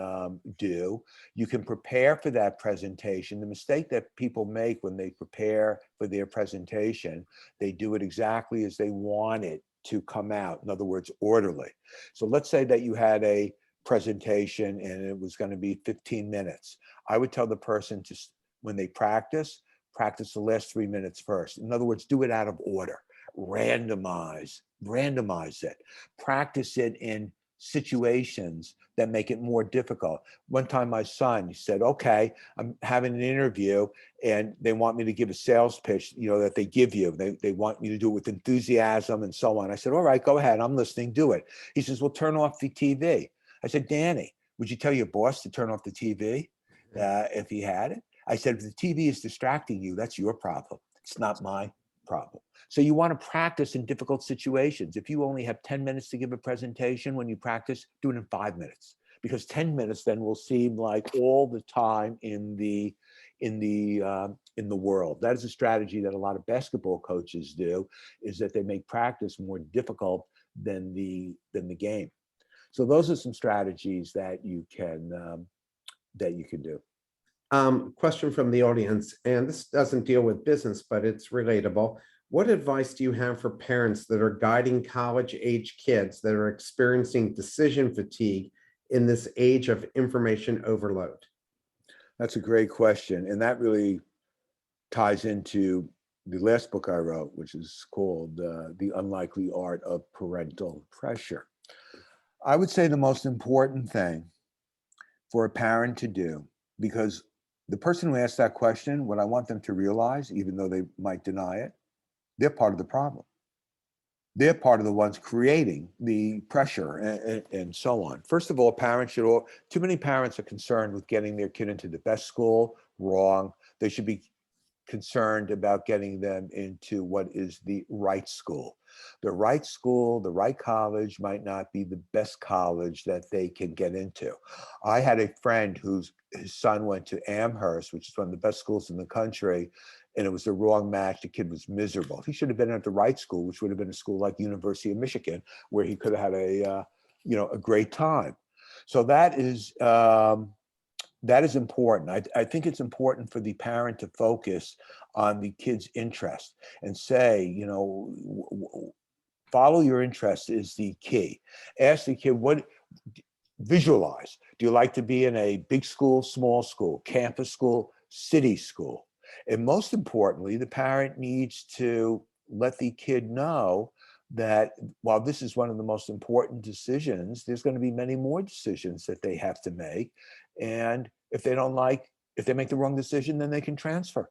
do. You can prepare for that presentation. The mistake that people make when they prepare for their presentation, they do it exactly as they want it to come out. In other words, orderly. So let's say that you had a presentation and it was going to be 15 minutes. I would tell the person to, when they practice the last 3 minutes first. In other words, do it out of order. Randomize it. Practice it in situations that make it more difficult. One time my son, he said, okay, I'm having an interview and they want me to give a sales pitch, that they give you. They want me to do it with enthusiasm and so on. I said, all right, go ahead. I'm listening, do it. He says, well, turn off the TV. I said, Danny, would you tell your boss to turn off the TV if he had it? I said, if the TV is distracting you, that's your problem. It's not my problem. So you want to practice in difficult situations. If you only have 10 minutes to give a presentation, when you practice, do it in 5 minutes, because 10 minutes then will seem like all the time in the world. That is a strategy that a lot of basketball coaches do, is that they make practice more difficult than the game. So those are some strategies that you can do. Question from the audience, and this doesn't deal with business, but it's relatable. What advice do you have for parents that are guiding college-age kids that are experiencing decision fatigue in this age of information overload? That's a great question. And that really ties into the last book I wrote, which is called The Unlikely Art of Parental Pressure. I would say the most important thing for a parent to do, because the person who asked that question, what I want them to realize, even though they might deny it, they're part of the problem. They're part of the ones creating the pressure and so on. First of all, too many parents are concerned with getting their kid into the best school. Wrong. They should be concerned about getting them into what is the right school. The right school, the right college might not be the best college that they can get into. I had a friend his son went to Amherst, which is one of the best schools in the country, and it was the wrong match. The kid was miserable. He should have been at the right school, which would have been a school like University of Michigan, where he could have had a great time. So that is important. I think it's important for the parent to focus on the kid's interest and say, follow your interest is the key. Ask the kid, visualize. Do you like to be in a big school, small school, campus school, city school? And most importantly, the parent needs to let the kid know that while this is one of the most important decisions, there's going to be many more decisions that they have to make. And if they make the wrong decision, then they can transfer.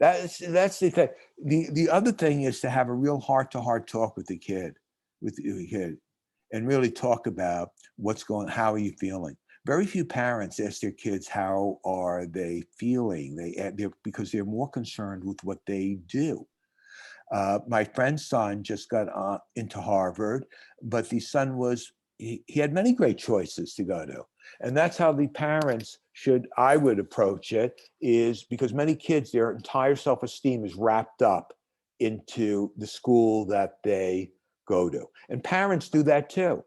That's the thing. The other thing is to have a real heart-to-heart talk with the kid, and really talk about how are you feeling? very few parents ask their kids how are they feeling. Because they're more concerned with what they do. My friend's son just got into Harvard, but the son he had many great choices to go to. And that's how the parents I would approach it, is because many kids, their entire self-esteem is wrapped up into the school that they go to. And parents do that too.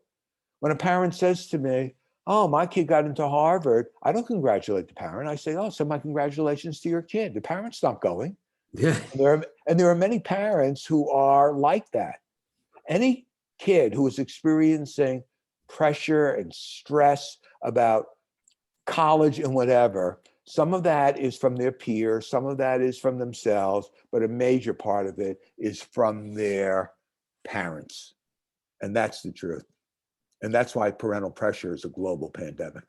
When a parent says to me, oh, my kid got into Harvard, I don't congratulate the parent. I say, oh, so my congratulations to your kid. The parent's not going. Yeah. And there are many parents who are like that. Any kid who is experiencing pressure and stress about college and whatever, some of that is from their peers, some of that is from themselves, but a major part of it is from their parents. And that's the truth. And that's why parental pressure is a global pandemic.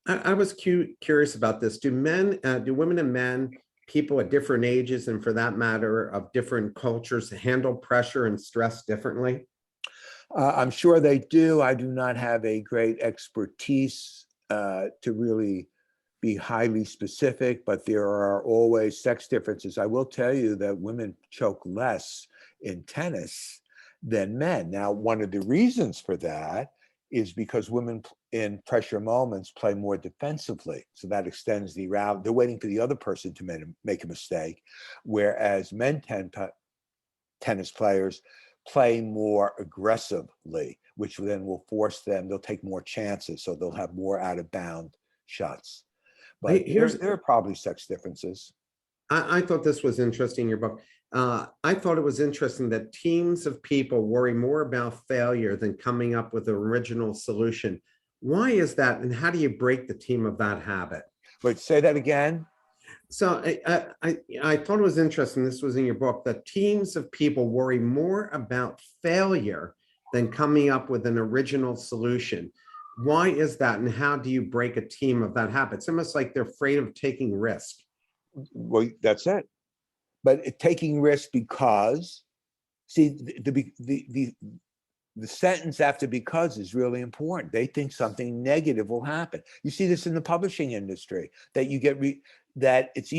I was curious about this. Do women and men, people at different ages, and for that matter, of different cultures, handle pressure and stress differently? I'm sure they do. I do not have a great expertise to really be highly specific, but there are always sex differences. I will tell you that women choke less in tennis than men. Now, one of the reasons for that is because women in pressure moments play more defensively. So that extends the route. They're waiting for the other person to make a mistake, whereas tennis players play more aggressively, which then will force them, they'll take more chances, so they'll have more out of bound shots. But there are probably sex differences. I thought this was interesting in your book. I thought it was interesting that teams of people worry more about failure than coming up with an original solution. Why is that? And how do you break the team of that habit? Wait, say that again. So I thought it was interesting, this was in your book, that teams of people worry more about failure than coming up with an original solution. Why is that? And how do you break a team of that habit? It's almost like they're afraid of taking risk. Well, that's it. But taking risk because, see, the sentence after because is really important. They think something negative will happen. You see this in the publishing industry, that you get that it's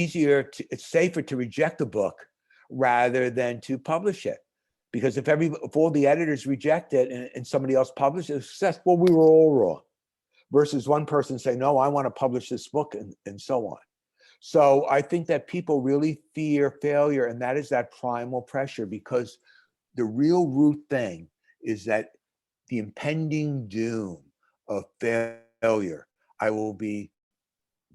safer to reject a book rather than to publish it. Because if all the editors reject it and somebody else publishes it, success, well, we were all wrong. Versus one person saying, no, I want to publish this book, and so on. So I think that people really fear failure, and that is that primal pressure, because the real root thing is that the impending doom of failure. I will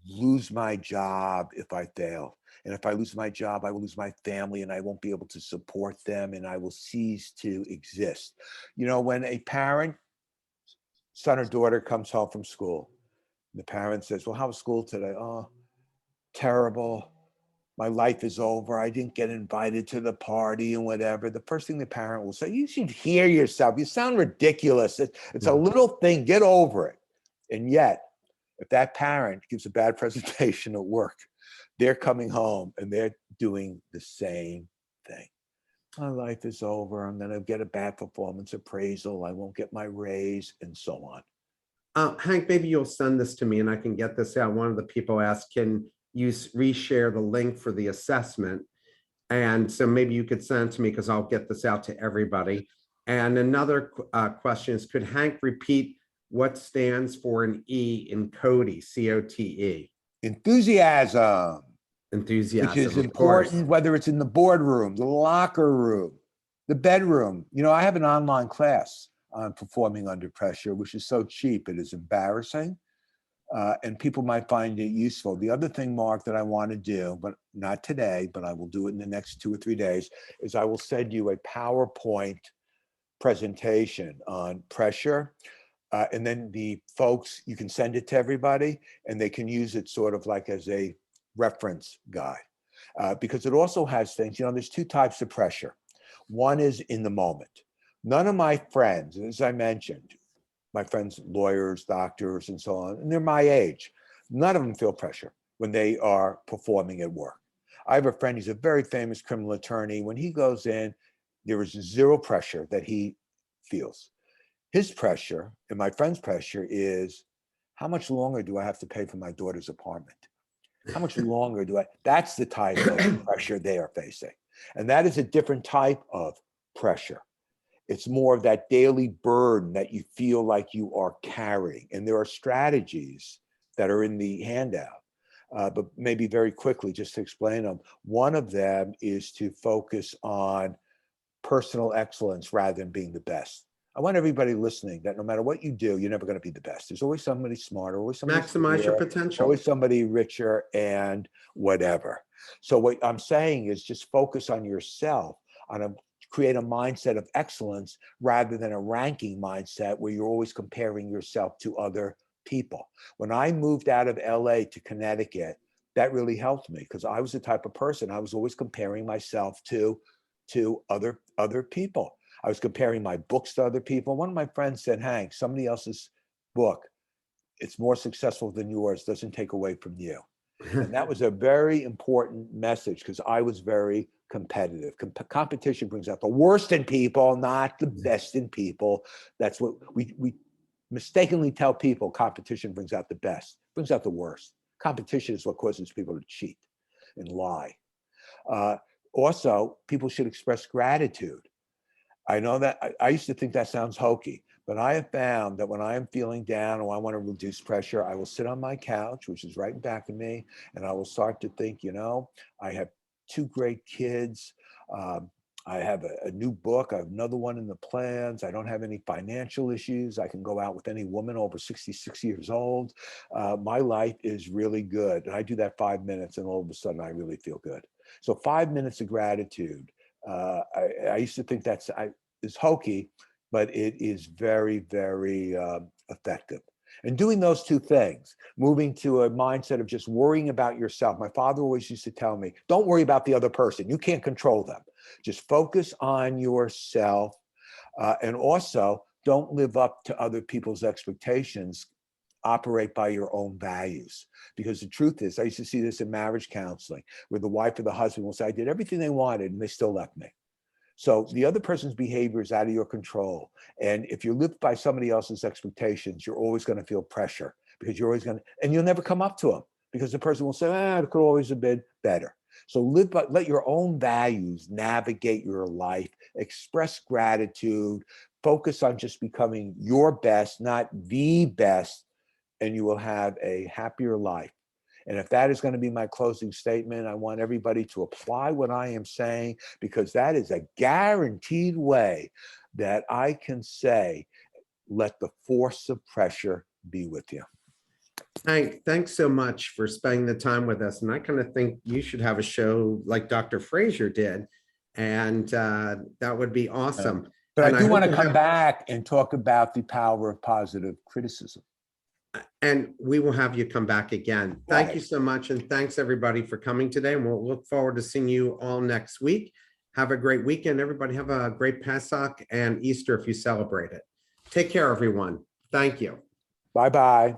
lose my job if I fail. And if I lose my job, I will lose my family and I won't be able to support them and I will cease to exist. You know, when a parent, son or daughter comes home from school, the parent says, well, how was school today? Oh, terrible. My life is over. I didn't get invited to the party and whatever. The first thing the parent will say, you should hear yourself. You sound ridiculous. It's a little thing. Get over it. And yet, if that parent gives a bad presentation at work, they're coming home and they're doing the same thing. My life is over. I'm going to get a bad performance appraisal. I won't get my raise, and so on. Hank, maybe you'll send this to me and I can get this out. One of the people asked, can you reshare the link for the assessment? And so maybe you could send it to me because I'll get this out to everybody. And another question is, could Hank repeat what stands for an E in COTE, C-O-T-E? Enthusiasm. Enthusiasm, Which is of course. important, whether it's in the boardroom, the locker room, the bedroom. You know, I have an online class on performing under pressure, which is so cheap, it is embarrassing. And people might find it useful. The other thing, Mark, that I want to do, but not today, but I will do it in the next 2 or 3 days, is I will send you a PowerPoint presentation on pressure. And then the folks, you can send it to everybody and they can use it sort of like as a reference guide. Because it also has things, you know, there's 2 types of pressure. One is in the moment. None of my friends, as I mentioned, my friends, lawyers, doctors, and so on, and they're my age, none of them feel pressure when they are performing at work. I have a friend, he's a very famous criminal attorney. When he goes in, there is 0 pressure that he feels. His pressure and my friend's pressure is, how much longer do I have to pay for my daughter's apartment? How much longer do I? That's the type of pressure they are facing. And that is a different type of pressure. It's more of that daily burden that you feel like you are carrying. And there are strategies that are in the handout, but maybe very quickly, just to explain them. One of them is to focus on personal excellence rather than being the best. I want everybody listening that no matter what you do, you're never going to be the best. There's always somebody smarter, always somebody Maximize your superior, potential. always somebody richer and whatever. So what I'm saying is just focus on yourself, create a mindset of excellence rather than a ranking mindset where you're always comparing yourself to other people. When I moved out of LA to Connecticut, that really helped me because I was the type of person, I was always comparing myself to other people. I was comparing my books to other people. One of my friends said, Hank, somebody else's book, it's more successful than yours, doesn't take away from you. And that was a very important message because I was very competitive. Competition brings out the worst in people, not the best in people. That's what we mistakenly tell people. Competition brings out the best, brings out the worst. Competition is what causes people to cheat and lie. Also, people should express gratitude. I know that I used to think that sounds hokey, but I have found that when I am feeling down or I want to reduce pressure, I will sit on my couch, which is right in back of me, and I will start to think, I have 2 great kids. I have a new book. I have another one in the plans. I don't have any financial issues. I can go out with any woman over 66 years old. My life is really good. And I do that 5 minutes and all of a sudden I really feel good. So 5 minutes of gratitude. I used to think is hokey, but it is very, very effective. And doing those 2 things, moving to a mindset of just worrying about yourself. My father always used to tell me, don't worry about the other person. You can't control them. Just focus on yourself. And also don't live up to other people's expectations. Operate by your own values. Because the truth is, I used to see this in marriage counseling, where the wife or the husband will say, I did everything they wanted and they still left me. So the other person's behavior is out of your control. And if you live by somebody else's expectations, you're always going to feel pressure because you're always and you'll never come up to them because the person will say, it could always have been better. So let your own values navigate your life, express gratitude, focus on just becoming your best, not the best, and you will have a happier life. And if that is going to be my closing statement, I want everybody to apply what I am saying, because that is a guaranteed way that I can say, let the force of pressure be with you. Hank, thanks so much for spending the time with us. And I kind of think you should have a show like Dr. Frazier did. And that would be awesome. But and I do want to come back and talk about the power of positive criticism. And we will have you come back again. Thank you so much. And thanks everybody for coming today. And we'll look forward to seeing you all next week. Have a great weekend. Everybody have a great Pesach and Easter if you celebrate it. Take care, everyone. Thank you. Bye-bye.